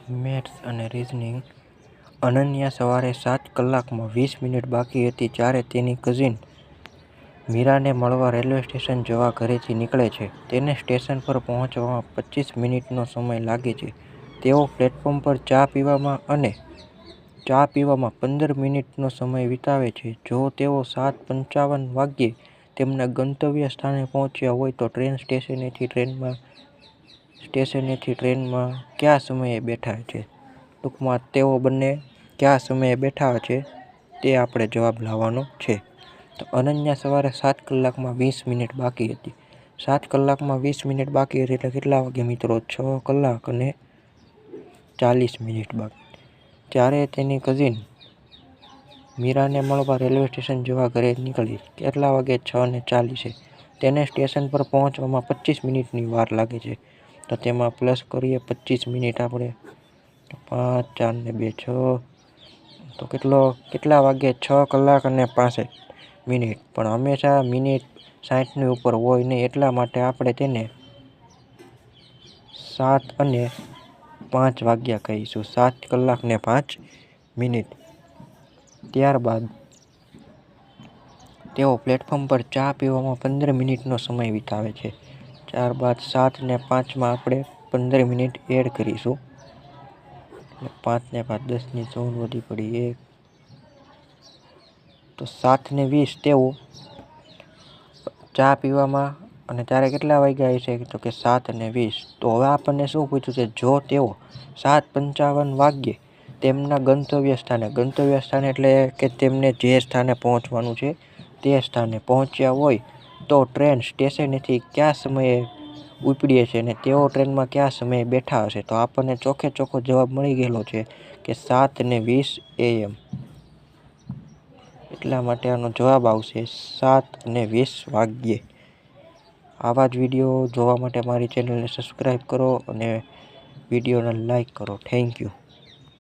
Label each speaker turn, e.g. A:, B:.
A: Maths અને reasoning. Ananya સવારે 7 કલાકમાં 20 મિનિટ બાકી હતી ત્યારે તેની કઝિન મીરાને મળવા રેલવે સ્ટેશન જવા ઘરેથી નીકળે છે. તેને સ્ટેશન પર પહોંચવામાં 25 મિનિટનો સમય લાગે છે. તેઓ પ્લેટફોર્મ પર ચા પીવામાં 15 મિનિટનો સમય વિતાવે છે. જો તેઓ 7:55 વાગ્યે તેમના ગંતવ્ય સ્થાને પહોંચ્યા હોય તો સ્ટેશનેથી ટ્રેનમાં કયા સમયે બેઠા છે? ટૂંકમાં તેઓ બંને કયા સમયે બેઠા છે તે આપણે જવાબ લાવવાનો છે. તો અનન્યા સવારે 7 કલાકમાં 20 મિનિટ બાકી હતી. 7 કલાકમાં 20 મિનિટ બાકી હતી એટલે કેટલા વાગે મિત્રો? 6 કલાક અને 40 મિનિટ બાકી. ત્યારે તેની કઝિન મીરાને મળવા રેલવે સ્ટેશન જવા ઘરે નીકળી. કેટલા વાગે? 6:40. તેને સ્ટેશન પર પહોંચવામાં 25 મિનિટની વાર લાગે છે. તો તેમાં પ્લસ કરીએ 25 મિનિટ આપણે. 5, 4 ને 2, 6. તો કેટલા વાગે? 6 કલાક અને 65 મિનિટ. પણ હંમેશા મિનિટ 60ની ઉપર હોય નહીં, એટલા માટે આપણે તેને 7 અને 5 વાગ્યા કહીશું. 7 કલાક ને 5 મિનિટ. ત્યારબાદ તેઓ પ્લેટફોર્મ પર ચા પીવામાં 15 મિનિટનો સમય વિતાવે છે. ત્યારબાદ 7 ને 5માં આપણે 15 મિનિટ એડ કરીશું. 5 ને 5 10 ની 14 વધી પડી 1. તો 7:20 તેઓ ચા પીવામાં, અને ત્યારે કેટલા વાગ્યા હશે? તો કે 7:20. તો હવે આપણને શું પૂછ્યું છે? જો તેઓ 7:55 વાગ્યે તેમના ગંતવ્ય સ્થાને એટલે કે તેમને જે સ્થાને પહોંચવાનું છે તે સ્થાને પહોંચ્યા હોય તો ટ્રેન સ્ટેશનેથી કયા સમયે ઉપડે છે અને તેઓ ટ્રેનમાં કયા સમયે બેઠા હશે? તો આપણને ચોખ્ખો જવાબ મળી ગયેલો છે કે 7:20 AM. એટલા માટે આનો જવાબ આવશે 7:20 વાગ્યે. આવા જ વિડીયો જોવા માટે મારી ચેનલને સબસ્ક્રાઈબ કરો અને વિડીયોને લાઈક કરો. Thank you.